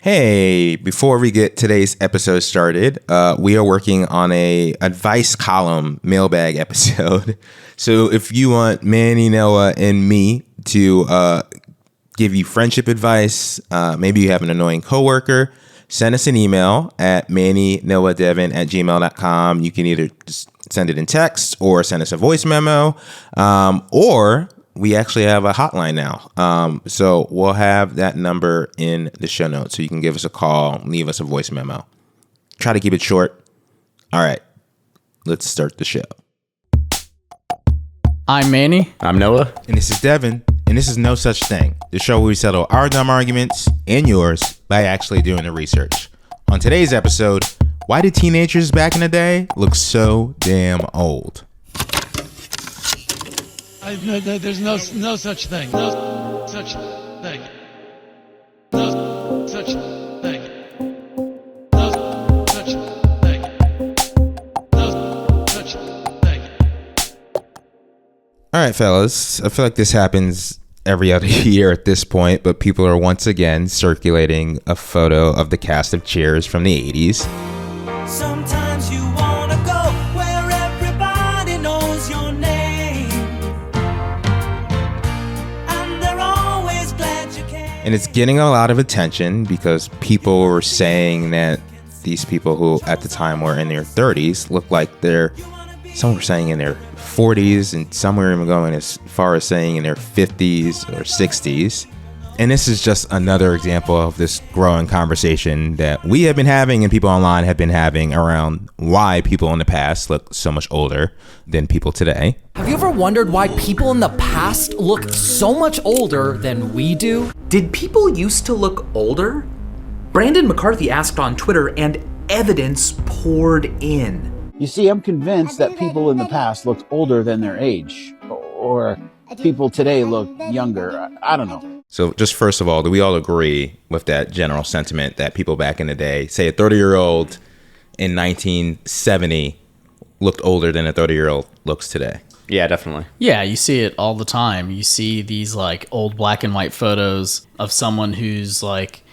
Hey, before we get today's episode started, we are working on a advice column mailbag episode. So if you want Manny, Noah, and me to give you friendship advice, maybe you have an annoying coworker, send us an email at mannynoahdevin@gmail.com. You can either just send it in text or send us a voice memo, or we actually have a hotline now. So we'll have that number in the show notes. So you can give us a call, leave us a voice memo. Try to keep it short. All right, let's start the show. I'm Manny. I'm Noah. And this is Devin. And this is No Such Thing, the show where we settle our dumb arguments and yours by actually doing the research. On today's episode, why did teenagers back in the day look so damn old? There's no such thing. No such thing. No such thing. No such thing. No such thing. All right, fellas. I feel like this happens every other year at this point, but people are once again circulating a photo of the cast of Cheers from the 80s. Sometimes you wanna go where everybody knows your name, and they're always glad you came. And it's getting a lot of attention because people were saying that these people who at the time were in their 30s look like some were saying in their 40s, and some were even going as far as saying in their 50s or 60s. And this is just another example of this growing conversation that we have been having and people online have been having around why people in the past look so much older than people today. Have you ever wondered why people in the past look so much older than we do? Did people used to look older? Brandon McCarthy asked on Twitter, and evidence poured in. You see, I'm convinced that people in the past looked older than their age, or people today look younger. I don't know. So just first of all, do we all agree with that general sentiment that people back in the day, say a 30-year-old in 1970 looked older than a 30-year-old looks today? Yeah, definitely. Yeah, you see it all the time. You see these like old black and white photos of someone who's like,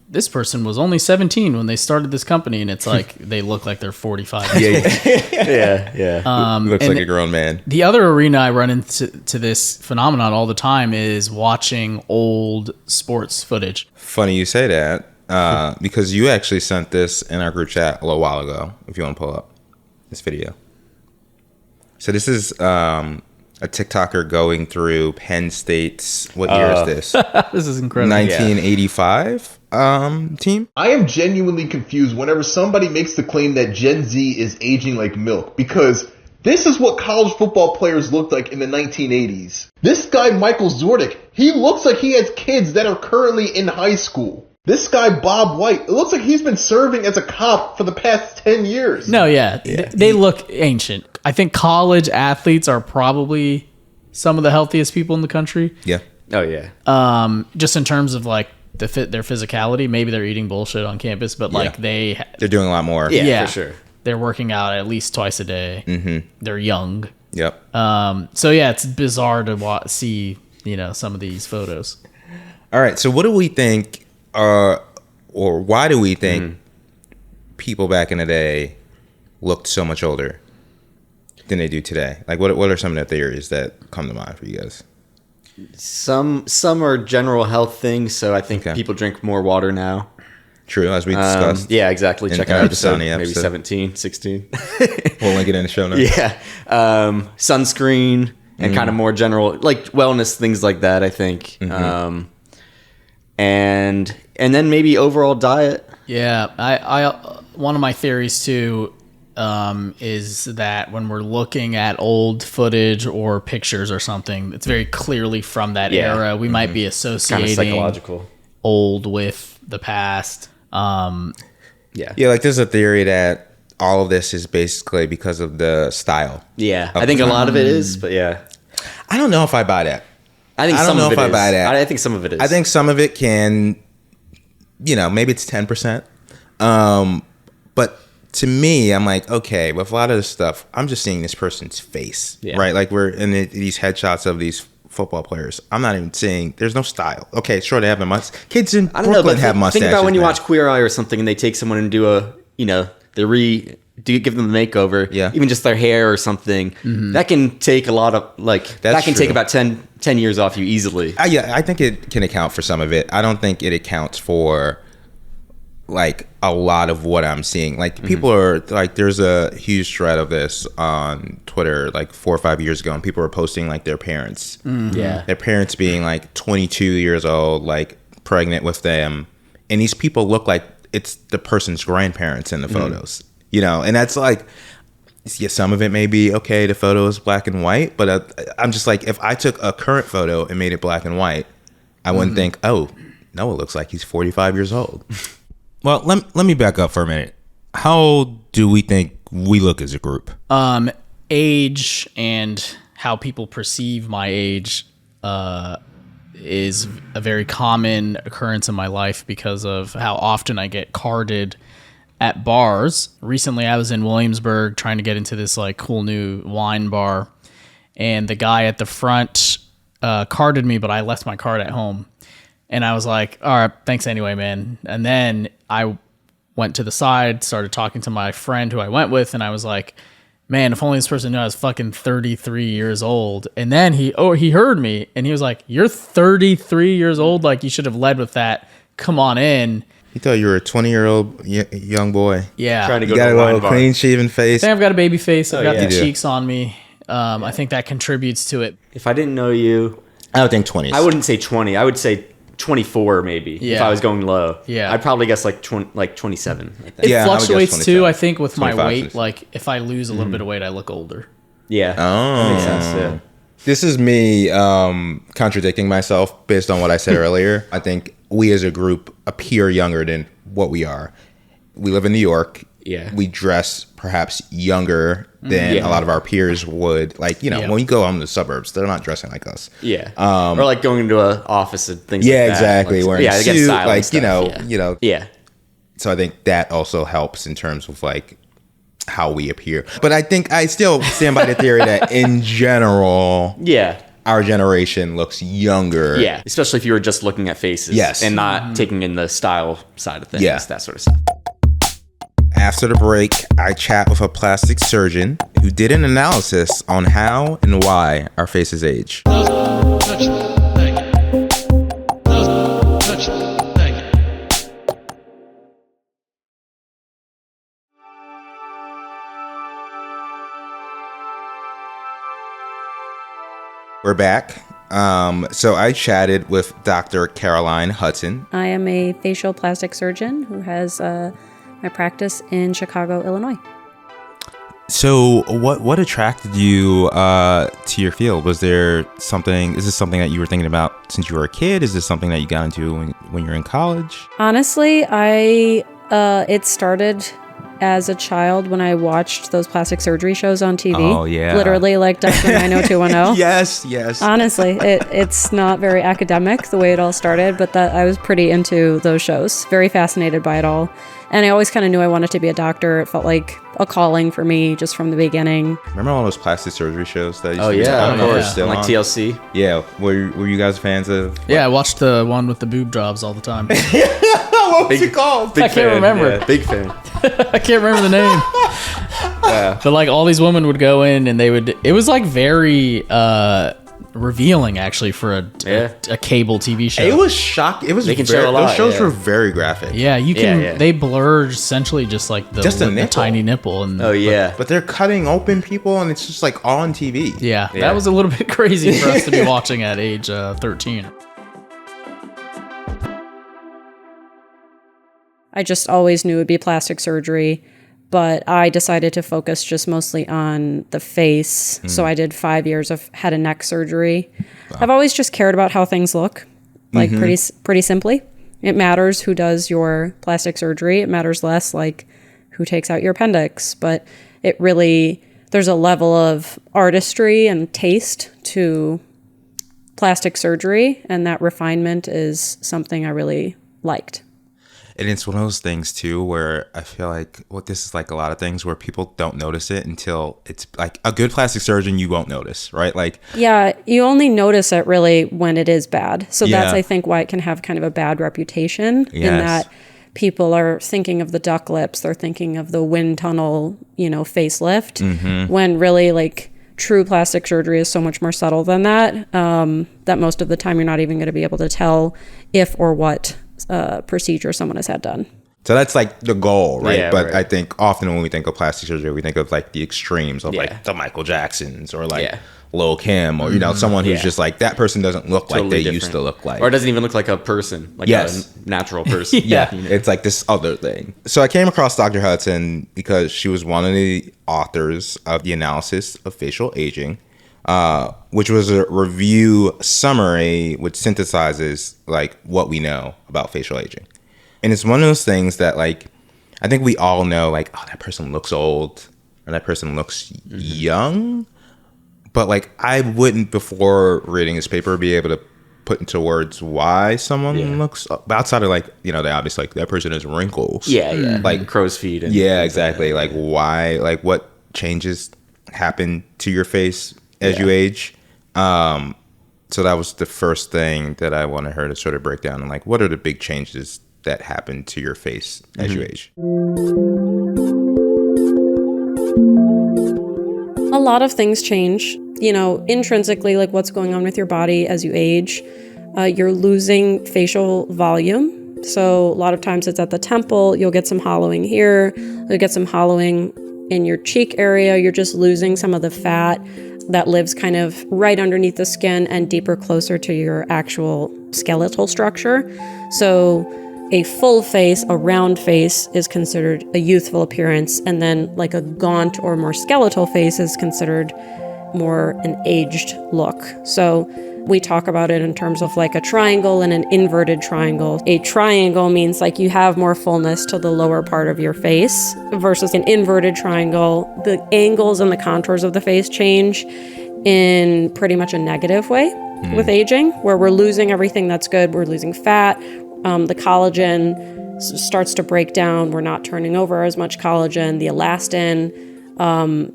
this person was only 17 when they started this company, and it's like they look like they're 45. Yeah. Looks like a grown man. The other arena I run into this phenomenon all the time is watching old sports footage. Funny you say that, because you actually sent this in our group chat a little while ago, if you want to pull up this video. So this is a TikToker going through Penn State's, what year is this? This is incredible. 1985 team? I am genuinely confused whenever somebody makes the claim that Gen Z is aging like milk, because this is what college football players looked like in the 1980s. This guy, Michael Zordick, he looks like he has kids that are currently in high school. This guy, Bob White, it looks like he's been serving as a cop for the past 10 years. No, yeah. They look ancient. I think college athletes are probably some of the healthiest people in the country. Yeah. Oh, yeah. Just in terms of like their physicality. Maybe they're eating bullshit on campus, but like they're doing a lot more. Yeah, for sure. They're working out at least twice a day. Mm-hmm. They're young. Yep. So yeah, it's bizarre to see, some of these photos. All right. So what do we think, or why do we think people back in the day looked so much older than they do today? Like, what are some of the theories that come to mind for you guys? Some are general health things, so I think people drink more water now. True, as we discussed. Yeah, exactly. Check out episode maybe 17, 16. We'll link it in the show notes. Yeah. Sunscreen and kind of more general, like wellness, things like that, I think. And then maybe overall diet. Yeah, I one of my theories too is that when we're looking at old footage or pictures or something, it's very clearly from that era. We might be associating kind of psychological old with the past. Yeah, like there's a theory that all of this is basically because of the style. Yeah, I think a lot of it is, but yeah. I don't know if I buy that. I think I some don't know of if it I is. buy that. I think some of it is. I think some of it can, maybe it's 10%. But to me, I'm like, okay, with a lot of this stuff, I'm just seeing this person's face, right? Like we're in these headshots of these football players. I'm not even saying there's no style. Okay, sure, they have the mustache. Kids in I don't know, Brooklyn but have mustaches. think about when you man. watch Queer Eye or something, and they take someone and do give them a makeover. Yeah. Even just their hair or something. That can take a lot of that can true. take about 10 years off you easily. Yeah, I think it can account for some of it. I don't think it accounts for like a lot of what I'm seeing. Like people are like, there's a huge thread of this on Twitter like 4 or 5 years ago, and people were posting like their parents, their parents being like 22 years old, like pregnant with them, and these people look like it's the person's grandparents in the photos, you know, and that's like, yeah, some of it may be okay. The photo is black and white, but I'm just like, if I took a current photo and made it black and white, I wouldn't think, oh, Noah looks like he's 45 years old. Well, let me back up for a minute. How do we think we look as a group? Age and how people perceive my age is a very common occurrence in my life because of how often I get carded at bars. Recently, I was in Williamsburg trying to get into this like cool new wine bar, and the guy at the front carded me, but I left my card at home. And I was like, all right, thanks anyway, man. And then I went to the side, started talking to my friend who I went with, and I was like, man, if only this person knew I was fucking 33 years old. And then he heard me, and he was like, you're 33 years old? Like, you should have led with that. Come on in. You thought you were a 20-year-old young boy. Yeah. Trying to go You got to a a little wine bar. clean-shaven face. I think I've got a baby face. I've got yeah. the You do. cheeks on me. I think that contributes to it. If I didn't know you, I would think 20s. I wouldn't say 20. I would say 24 maybe. If Yeah. I was going low. Yeah. I'd probably guess like 27. I think. It Yeah, I would guess fluctuates 27. too, I think, with my 25, weight. 26. Like, if I lose a little bit of weight, I look older. Yeah. Oh. That makes sense. Yeah. This is me contradicting myself based on what I said earlier. I think we as a group appear younger than what we are. We live in New York. Yeah. We dress perhaps younger than a lot of our peers would. Like, you know, Yeah. when you go out in the suburbs, they're not dressing like us. Yeah. Or like going into an office and things like Yeah, that. exactly. Like, Wearing a they get suit, style and like, stuff, you know. Yeah. So I think that also helps in terms of like how we appear. But I think I still stand by the theory that in general, Yeah. our generation looks younger. Yeah. Especially if you were just looking at faces. Yes. And not taking in the style side of things. Yeah. That sort of stuff. After the break, I chat with a plastic surgeon who did an analysis on how and why our faces age. No such thing. No such thing. We're back. So I chatted with Dr. Caroline Hudson. I am a facial plastic surgeon who has my practice in Chicago, Illinois. So what attracted you to your field? Was there something, is this something that you were thinking about since you were a kid? Is this something that you got into when you were in college? Honestly, it started as a child when I watched those plastic surgery shows on TV. Oh, yeah. Literally like Dr. 90210. Yes. Honestly, it's not very academic the way it all started, but that I was pretty into those shows, very fascinated by it all. And I always kind of knew I wanted to be a doctor. It felt like a calling for me just from the beginning. Remember all those plastic surgery shows that used Oh, to be yeah. on? Of They're course. still Like on? TLC. Yeah. Were you guys fans of? Yeah, I watched the one with the boob jobs all the time. What was it called? Big I can't remember. Yeah, big fan. I can't remember the name. But like all these women would go in and it was like very revealing actually for a cable TV show. It was shocking. It was They can show a lot, those shows yeah. were very graphic. Yeah, you can. Yeah. They blur essentially just like the Just a the nipple. tiny nipple, and Oh, yeah. But they're cutting open people, and it's just like on TV. yeah, Yeah. that was a little bit crazy for us to be watching at age 13. I just always knew it would be plastic surgery, but I decided to focus just mostly on the face. So I did 5 years of head and neck surgery. I've always just cared about how things look, like pretty simply. It matters who does your plastic surgery. It matters less like who takes out your appendix, but it really, there's a level of artistry and taste to plastic surgery, and that refinement is something I really liked. And it's one of those things too where I feel like this is like a lot of things where people don't notice it until it's like a good plastic surgeon you won't notice, right? Like yeah, you only notice it really when it is bad. So Yeah. that's I think why it can have kind of a bad reputation in Yes. that people are thinking of the duck lips, they're thinking of the wind tunnel, facelift, when really like true plastic surgery is so much more subtle than that. That most of the time you're not even going to be able to tell if or what procedure someone has had done. so that's like the goal, right? Yeah, but right. I think often when we think of plastic surgery, we think of like the extremes of Yeah. like the Michael Jacksons or like Yeah. Lil Kim or someone who's Yeah. just like that person doesn't look like Totally they used different. to look like. Or it doesn't even look like a person, like Yes. a natural person. Yeah, it's like this other thing. So I came across Dr. Hudson because she was one of the authors of the analysis of facial aging, which was a review summary which synthesizes like what we know about facial aging. And it's one of those things that like I think we all know like, oh, that person looks old or that person looks young. But like I wouldn't before reading this paper be able to put into words why someone looks outside of like, they obviously like that person has wrinkles. Yeah, yeah. Like crow's feet. And yeah, exactly. Like why, like what changes happen to your face as you age. So that was the first thing that I wanted her to sort of break down and like, what are the big changes that happen to your face as you age? A lot of things change, intrinsically, like what's going on with your body as you age. You're losing facial volume. So a lot of times it's at the temple. You'll get some hollowing here. You'll get some hollowing in your cheek area. You're just losing some of the fat that lives kind of right underneath the skin and deeper closer to your actual skeletal structure. So a full face, a round face, is considered a youthful appearance, and then like a gaunt or more skeletal face is considered more an aged look. So we talk about it in terms of like a triangle and an inverted triangle. A triangle means like you have more fullness to the lower part of your face versus an inverted triangle. The angles and the contours of the face change in pretty much a negative way with aging, where we're losing everything that's good. We're losing fat. The collagen starts to break down. We're not turning over as much collagen. The elastin,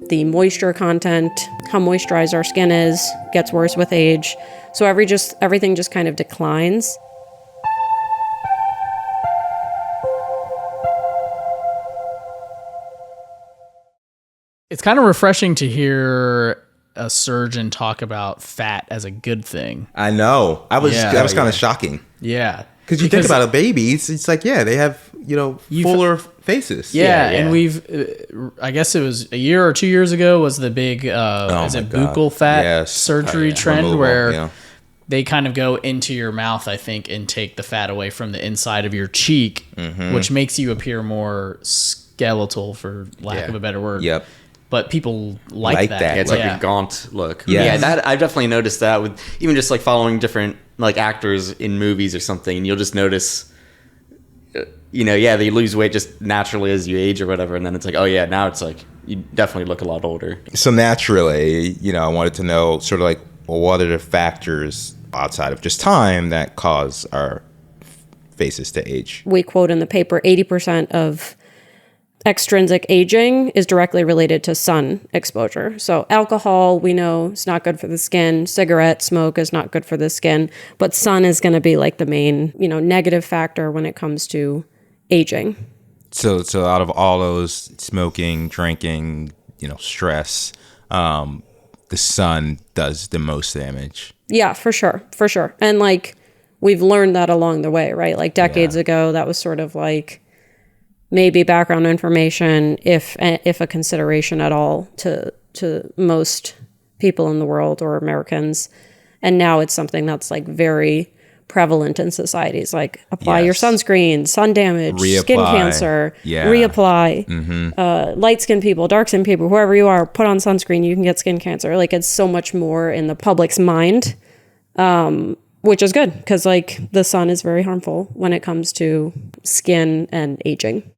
the moisture content, how moisturized our skin is, gets worse with age. So everything just kind of declines. It's kind of refreshing to hear a surgeon talk about fat as a good thing. I know. That was kind of shocking. Yeah. Because you think about a baby, it's like, they have, fuller faces. Yeah, and we've, I guess it was a year or 2 years ago was the big, buccal fat surgery trend Removal, where they kind of go into your mouth, I think, and take the fat away from the inside of your cheek, which makes you appear more skeletal, for lack of a better word. Yep. But people like that. Yeah, it's like a gaunt look. Yes. Yeah, that I've definitely noticed that with even just like following different like actors in movies or something, and you'll just notice, they lose weight just naturally as you age or whatever, and then it's like, oh yeah, now it's like you definitely look a lot older. So naturally, I wanted to know sort of like, well, what are the factors outside of just time that cause our faces to age? We quote in the paper 80% of extrinsic aging is directly related to sun exposure. So alcohol, we know, is not good for the skin. Cigarette smoke is not good for the skin. But sun is going to be like the main, negative factor when it comes to aging. So out of all those, smoking, drinking, stress, the sun does the most damage. Yeah, for sure. And like we've learned that along the way, right? Like decades ago, that was sort of like maybe background information, if a consideration at all to most people in the world or Americans. And now it's something that's like very prevalent in societies, like apply your sunscreen, sun damage, skin cancer, reapply, light skinned people, dark skinned people, whoever you are, put on sunscreen, you can get skin cancer. Like it's so much more in the public's mind, which is good because like the sun is very harmful when it comes to skin and aging.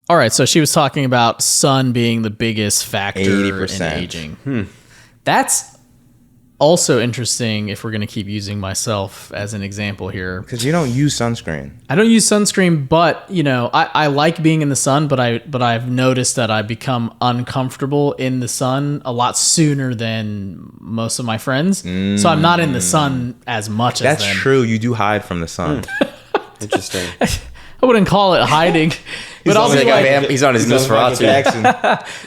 All right, so she was talking about sun being the biggest factor 80%. in aging. That's also interesting, if we're going to keep using myself as an example here, Because you don't use sunscreen. I don't use sunscreen, but I like being in the sun, but I've noticed that I become uncomfortable in the sun a lot sooner than most of my friends. So I'm not in the sun as much as That's them. true. You do hide from the sun. Interesting. I wouldn't call it hiding, but I'll be like, He's on his Nosferatu.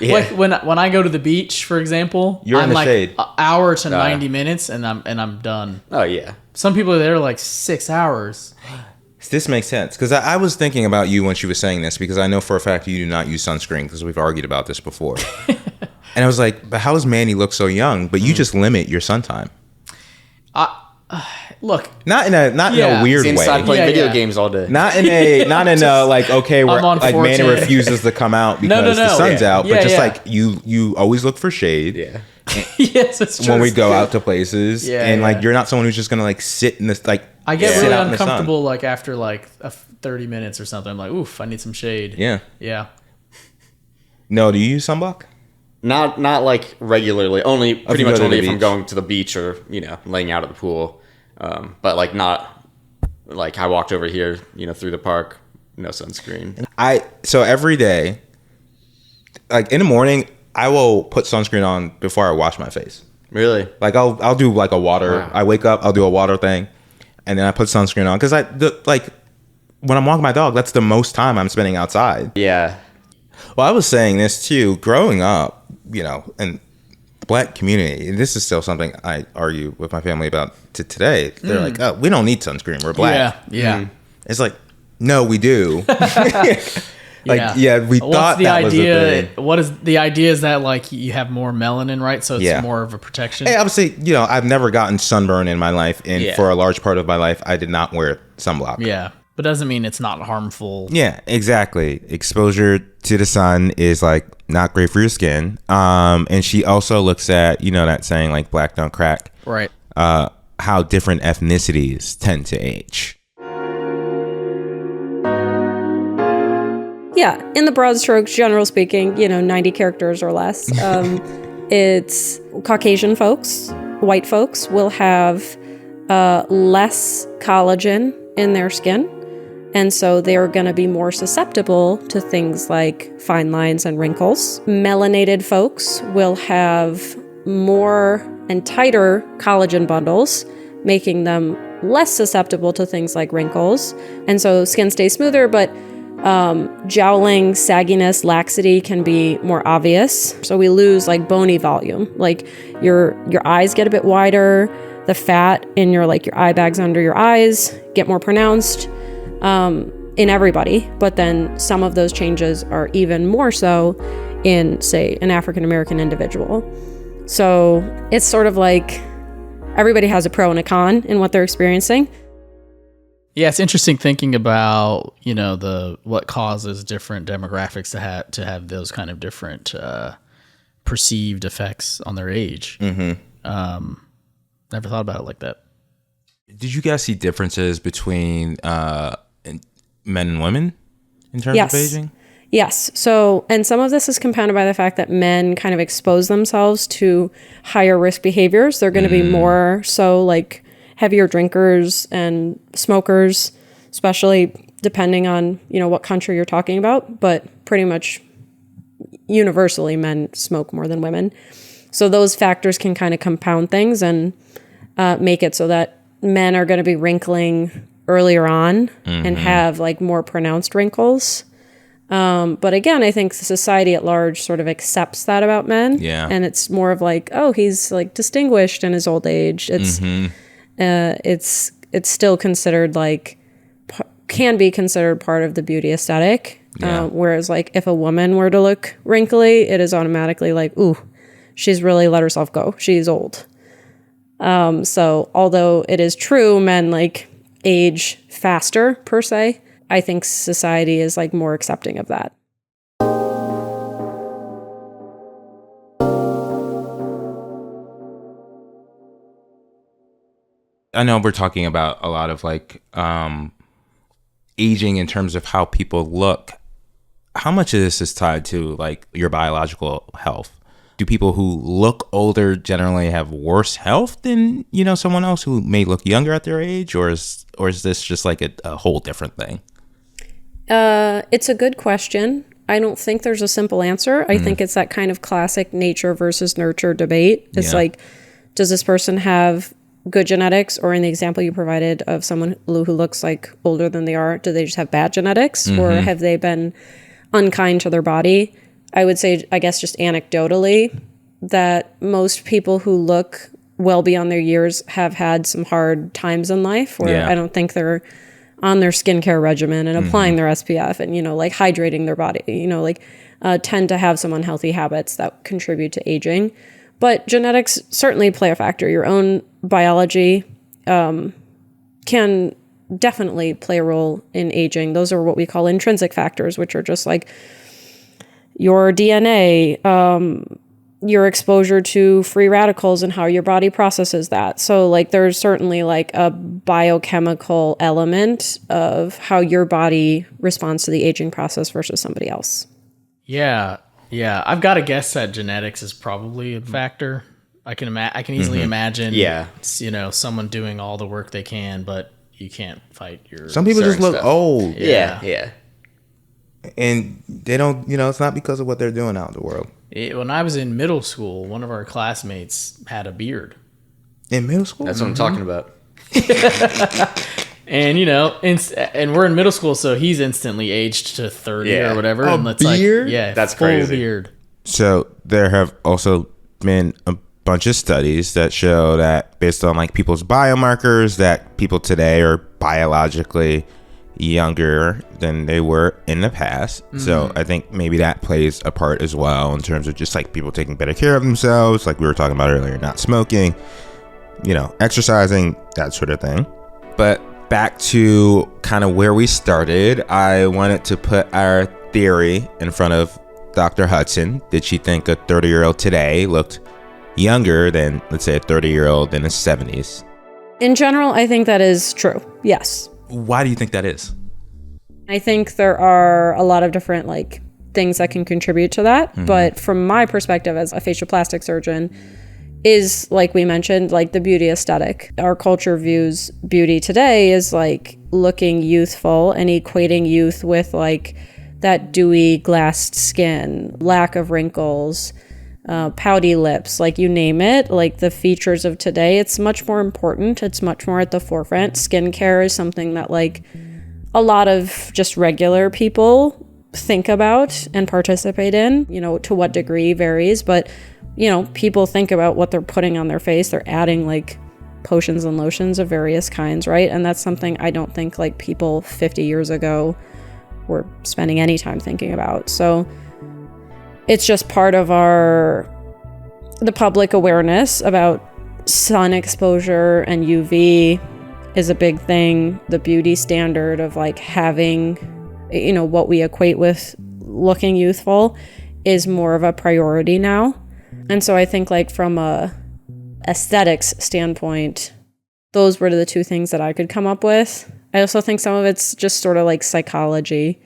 Yeah. like when I go to the beach, for example, You're in I'm the like shade. an hour to 90 minutes, and I'm done. Oh yeah. Some people are there like 6 hours. This makes sense. Because I was thinking about you when she was saying this, because I know for a fact you do not use sunscreen, because we've argued about this before. And I was like, but how does Manny look so young? But you just limit your sun time. Look, Not in a weird He's inside way. playing video Yeah. games all day. Not in a like, okay, where I'm on like Manny 4chan. refuses to come out because no. the sun's out, but Yeah, just yeah. like you always look for shade Yeah. yes, it's true. when we go out to places, Yeah, and like yeah. you're not someone who's just gonna like sit in this like. I get sit really out in the sun. uncomfortable like after like 30 minutes or something. I'm like, oof, I need some shade. Yeah. Yeah. No, do you use sunblock? Not like regularly. Only pretty you go much to only the if I'm beach. going to the beach or laying out at the pool. But like not like I walked over here through the park, no sunscreen. So every day, like in the morning, I will put sunscreen on before I wash my face. Really? Like I'll do like a water. Wow. I wake up, I'll do a water thing, and then I put sunscreen on because like when I'm walking my dog, that's the most time I'm spending outside. Yeah. Well, I was saying this too. Growing up, in the black community, and this is still something I argue with my family about to today. They're like, "Oh, we don't need sunscreen. We're black." Yeah. It's like, no, we do. Like, we What's thought the that idea? was the thing. What is the idea? Is that like you have more melanin, right? So it's Yeah. more of a protection. Hey, obviously, I've never gotten sunburn in my life, and Yeah. for a large part of my life, I did not wear sunblock. Yeah, but doesn't mean it's not harmful. Yeah, exactly. Exposure to the sun is like not great for your skin. And she also looks at, that saying like black don't crack, Right. how different ethnicities tend to age. Yeah, in the broad strokes, general speaking, 90 characters or less. It's Caucasian folks, white folks will have less collagen in their skin. And so they're going to be more susceptible to things like fine lines and wrinkles. Melanated folks will have more and tighter collagen bundles, making them less susceptible to things like wrinkles. And so skin stays smoother, but jowling, sagginess, laxity can be more obvious. So we lose like bony volume. Like your eyes get a bit wider, the fat in your eye bags under your eyes get more pronounced in everybody. But then some of those changes are even more so in, say, an African American individual. So it's sort of like everybody has a pro and a con in what they're experiencing. Yeah, it's interesting thinking about what causes different demographics to have those kind of different perceived effects on their age. Mm-hmm. Never thought about it like that. Did you guys see differences between men and women in terms Yes. of aging? Yes. So, and some of this is compounded by the fact that men kind of expose themselves to higher risk behaviors. They're going to be more so like heavier drinkers and smokers, especially depending on, what country you're talking about. But pretty much universally, men smoke more than women. So those factors can kind of compound things and make it so that men are going to be wrinkling earlier on and have like more pronounced wrinkles. But again, I think society at large sort of accepts that about men. Yeah. And it's more of like, oh, he's like distinguished in his old age. It's still considered like, can be considered part of the beauty aesthetic. Yeah. Whereas like if a woman were to look wrinkly, it is automatically like, ooh, she's really let herself go. She's old. So although it is true, men like age faster per se, I think society is like more accepting of that. I know we're talking about a lot of like aging in terms of how people look. How much of this is tied to like your biological health? do people who look older generally have worse health than, someone else who may look younger at their age, or is this just like a whole different thing? It's a good question. I don't think there's a simple answer. I think it's that kind of classic nature versus nurture debate. It's like, does this person have good genetics, or in the example you provided of someone who looks like older than they are, do they just have bad genetics, or have they been unkind to their body? I would say, I guess just anecdotally, that most people who look well beyond their years have had some hard times in life where I don't think they're on their skincare regimen and applying their SPF and, like hydrating their body, tend to have some unhealthy habits that contribute to aging. But genetics certainly play a factor. Your own biology can definitely play a role in aging. Those are what we call intrinsic factors, which are just like your DNA, your exposure to free radicals and how your body processes that. So like there's certainly like a biochemical element of how your body responds to the aging process versus somebody else. Yeah. I've got to guess that genetics is probably a factor. I can easily imagine, someone doing all the work they can, but you can't fight your. Some people just look old. Yeah. And they don't, it's not because of what they're doing out in the world. When I was in middle school, one of our classmates had a beard. In middle school? That's what I'm talking about. And, and we're in middle school, so he's instantly aged to 30 or whatever. A and it's beard? Like, that's full crazy. Beard. So there have also been a bunch of studies that show that based on like people's biomarkers, that people today are biologically younger than they were in the past. So I think maybe that plays a part as well in terms of just like people taking better care of themselves, like we were talking about earlier, not smoking, exercising, that sort of thing. But back to kind of where we started, I wanted to put our theory in front of Dr. Hudson. Did she think a 30-year-old today looked younger than, let's say, a 30-year-old in his 70s? In general, I think that is true. Yes. Why do you think that is? I think there are a lot of different like things that can contribute to that. But from my perspective as a facial plastic surgeon, is like we mentioned, like the beauty aesthetic. Our culture views beauty today as like looking youthful and equating youth with like that dewy glassed skin, lack of wrinkles, pouty lips, like you name it, like the features of today. It's much more important. It's much more at the forefront. Skincare is something that like a lot of just regular people think about and participate in, to what degree varies, but people think about what they're putting on their face. They're adding like potions and lotions of various kinds, right? And that's something I don't think like people 50 years ago were spending any time thinking about. So it's just part of the public awareness about sun exposure and UV is a big thing. The beauty standard of like having, what we equate with looking youthful is more of a priority now. And so I think like from a aesthetics standpoint, those were the two things that I could come up with. I also think some of it's just sort of like psychology,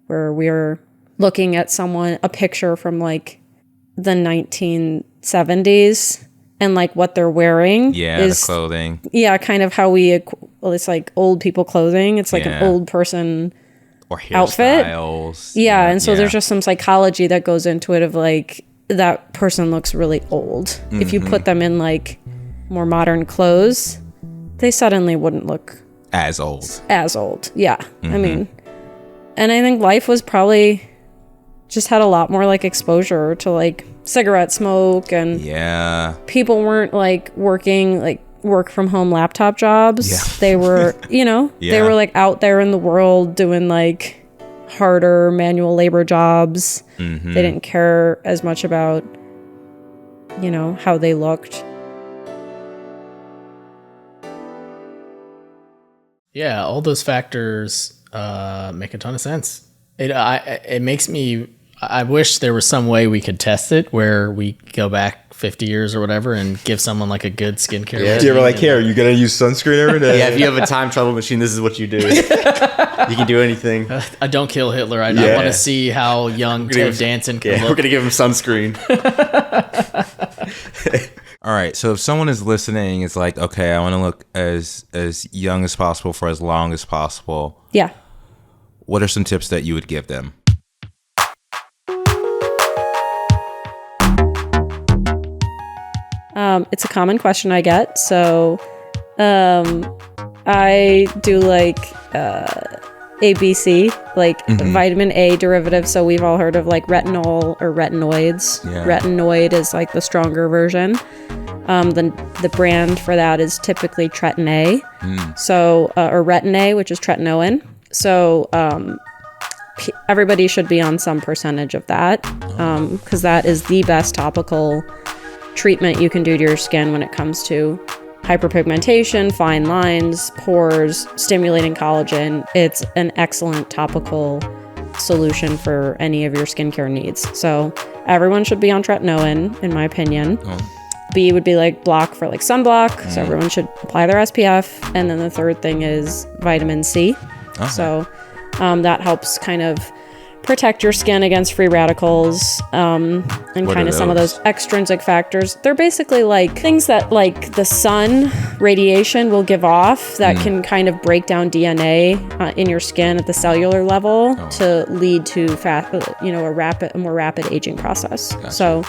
where we're looking at a picture from like the 1970s and like what they're wearing. Yeah, the clothing. Yeah, kind of how it's like old people clothing. It's like an old person or outfit. Hairstyles. Yeah, and so there's just some psychology that goes into it of like, that person looks really old. If you put them in like more modern clothes, they suddenly wouldn't look as old. Yeah. I mean, and I think life was probably just had a lot more like exposure to like cigarette smoke, and people weren't like working like work from home laptop jobs. They were, they were like out there in the world doing like harder manual labor jobs. They didn't care as much about, how they looked. Yeah, all those factors make a ton of sense. It makes me I wish there was some way we could test it where we go back 50 years or whatever and give someone like a good skincare. Yeah. routine. You ever like, here, you gotta use sunscreen every day? Yeah, if you have a time travel machine, this is what you do. You can do anything. I don't kill Hitler. I Yeah. want to see how young Ted Danson can Yeah, we're look. gonna give him sunscreen. All right, so if someone is listening, it's like, okay, I want to look as young as possible for as long as possible. Yeah. What are some tips that you would give them? It's a common question I get. So I do like ABC, like vitamin A derivative. So we've all heard of like retinol or retinoids. Yeah. Retinoid is like the stronger version. The brand for that is typically Tretin A. So or Retin A, which is tretinoin. So everybody should be on some percentage of that because that is the best topical treatment you can do to your skin when it comes to hyperpigmentation, fine lines, pores, stimulating collagen. It's an excellent topical solution for any of your skincare needs. So everyone should be on tretinoin, in my opinion. B would be like block for like sunblock. So everyone should apply their SPF. And then the third thing is vitamin C. So that helps kind of protect your skin against free radicals and What kind are of some of those extrinsic factors. They're basically like things that like the sun radiation will give off that can kind of break down DNA in your skin at the cellular level to lead to a more rapid aging process. So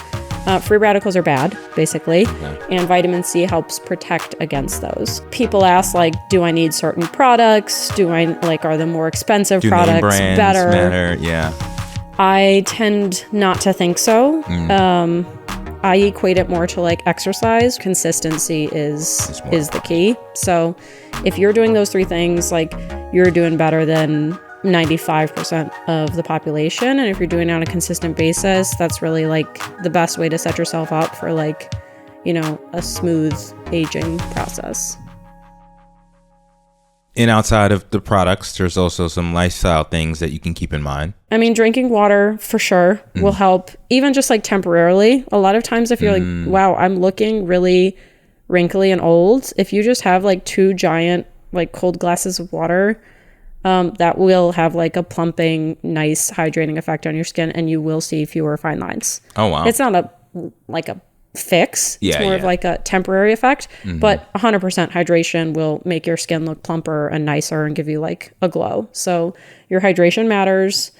free radicals are bad, basically, and vitamin C helps protect against those. People ask, like, do I need certain products? Are the more expensive products name brands better? matter? Yeah. I tend not to think so. I equate it more to like exercise. Consistency is the key. So if you're doing those three things, like you're doing better than 95% of the population. And if you're doing it on a consistent basis, that's really like the best way to set yourself up for like, a smooth aging process. And outside of the products, there's also some lifestyle things that you can keep in mind. I mean, drinking water for sure will help, even just like temporarily. A lot of times if you're like, wow, I'm looking really wrinkly and old, if you just have like 2 giant like cold glasses of water, that will have like a plumping, nice hydrating effect on your skin, and you will see fewer fine lines. Oh, wow. It's not a fix. It's more of like a temporary effect, but 100% hydration will make your skin look plumper and nicer and give you like a glow. So your hydration matters.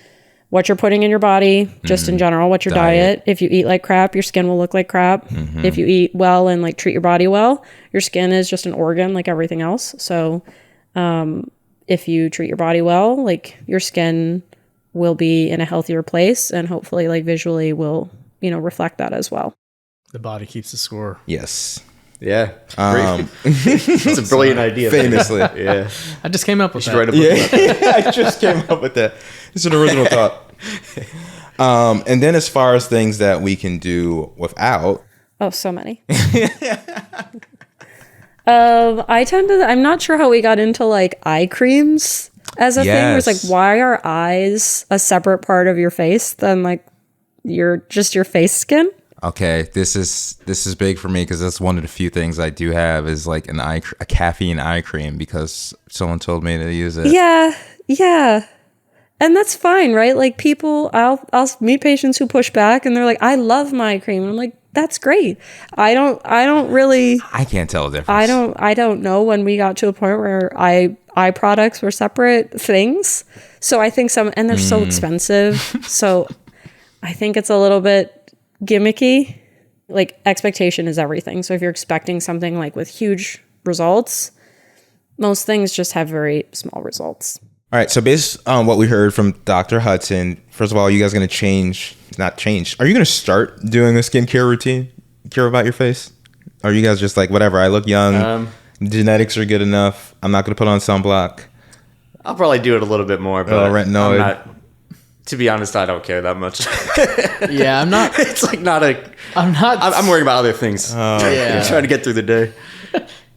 What you're putting in your body, just in general, what's your diet. If you eat like crap, your skin will look like crap. If you eat well and like treat your body well, your skin is just an organ like everything else. So, if you treat your body well, like your skin will be in a healthier place, and hopefully like visually will, reflect that as well. The body keeps the score. Yes. Yeah. That's a brilliant idea. Famously. Yeah. I just came up with that. Write a book about that. I just came up with that. It's an original thought. And then as far as things that we can do without. Oh, so many. I'm not sure how we got into like eye creams as a thing. Where it's like, why are eyes a separate part of your face than like your face skin? Okay, this is big for me because that's one of the few things I do have is like a caffeine eye cream because someone told me to use it. Yeah. And that's fine, right? Like people, I'll meet patients who push back and they're like, I love my eye cream. And I'm like, that's great. I can't tell the difference. I don't know when we got to a point where eye products were separate things. So I think and they're so expensive. So I think it's a little bit gimmicky. Like expectation is everything. So if you're expecting something like with huge results, most things just have very small results. All right. So based on what we heard from Dr. Hudson, first of all, you guys going to not change. Are you going to start doing a skincare routine? Care about your face? Or are you guys just like, whatever, I look young, genetics are good enough, I'm not going to put on sunblock? I'll probably do it a little bit more, but retinoid. To be honest, I don't care that much. Yeah, I'm not. It's like not a. I'm not. I'm worrying about other things. Yeah. Trying to get through the day.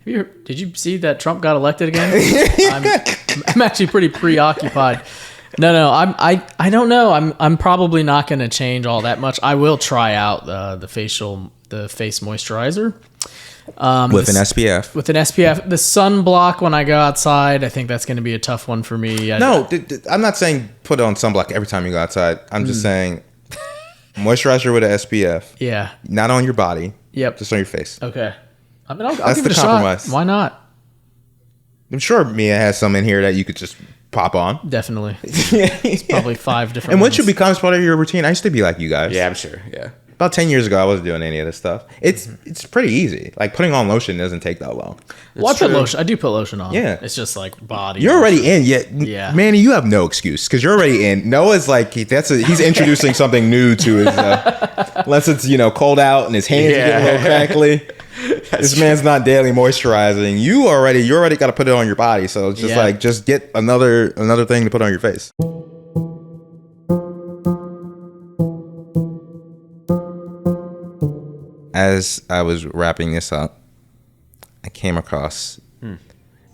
Did you see that Trump got elected again? I'm actually pretty preoccupied. No, I don't know. I'm probably not going to change all that much. I will try out the face moisturizer. With an SPF. With an SPF. The sunblock when I go outside, I think that's going to be a tough one for me. I'm not saying put on sunblock every time you go outside. I'm just saying moisturizer with an SPF. Yeah. Not on your body. Yep. Just on your face. Okay. I mean, I'll That's give the it a compromise. shot. Why not? I'm sure Mia has some in here that you could just pop on. Definitely. It's probably 5 different And once ones. it becomes part of your routine, I used to be like you guys. Yeah, I'm sure. Yeah. About 10 years ago, I wasn't doing any of this stuff. It's pretty easy. Like putting on lotion doesn't take that long. Well, I put lotion. I do put lotion on. Yeah. It's just like body. You're already in. Yeah. Manny, you have no excuse because you're already in. Noah's like, he's introducing something new to his, unless it's, cold out and his hands are getting a little crackly. This man's not daily moisturizing. You already got to put it on your body. So it's just just get another thing to put on your face. As I was wrapping this up, I came across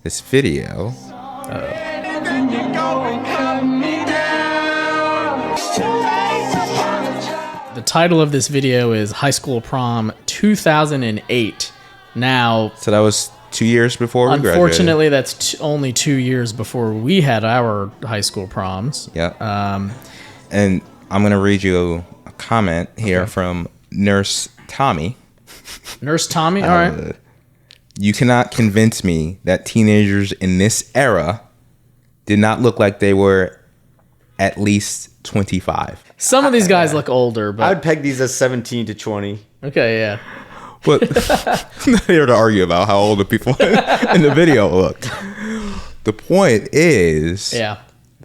this video. The title of this video is High School Prom 2008. Now, So that was 2 years before we graduated. unfortunately, that's only 2 years before we had our high school proms. Yeah. And I'm going to read you a comment here from Nurse Tommy. Nurse Tommy? All right. You cannot convince me that teenagers in this era did not look like they were at least 25. Some of these guys look older, I but would peg these as 17 to 20. okay, yeah. But I'm not here to argue about how old the people in the video looked. The point is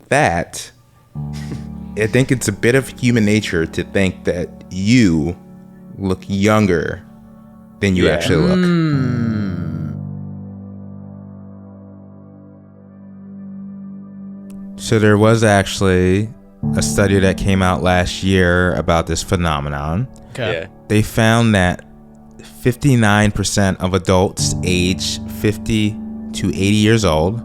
that I think it's a bit of human nature to think that you look younger than you actually look. So there was actually a study that came out last year about this phenomenon. Okay. Yeah. They found that 59% of adults aged 50 to 80 years old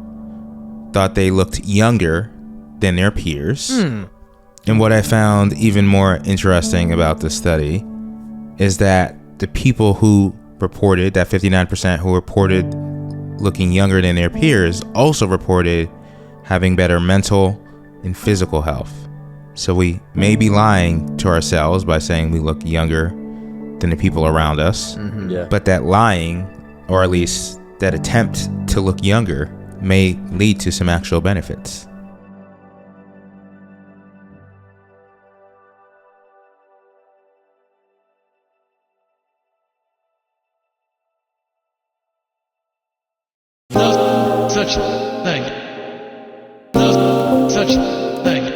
thought they looked younger than their peers. And what I found even more interesting about this study is that the people who reported, that 59% who reported looking younger than their peers, also reported having better mental and physical health. So we may be lying to ourselves by saying we look younger than the people around us. Yeah. But that lying, or at least that attempt to look younger, may lead to some actual benefits. No such thing. No such thing.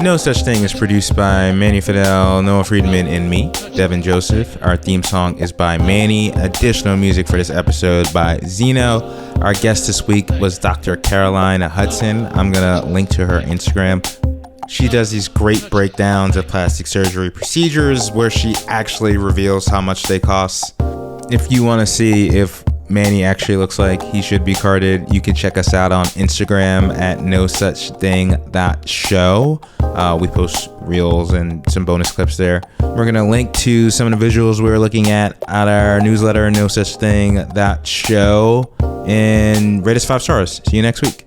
No Such Thing is produced by Manny Fidel, Noah Friedman, and me, Devin Joseph. Our theme song is by Manny. Additional music for this episode by Zeno. Our guest this week was Dr. Caroline Hudson. I'm going to link to her Instagram. She does these great breakdowns of plastic surgery procedures where she actually reveals how much they cost. If you want to see if Manny actually looks like he should be carded, you can check us out on Instagram at nosuchthing.show. We post reels and some bonus clips there. We're going to link to some of the visuals we were looking at our newsletter, nosuchthing.show, and rate us 5 stars. See you next week.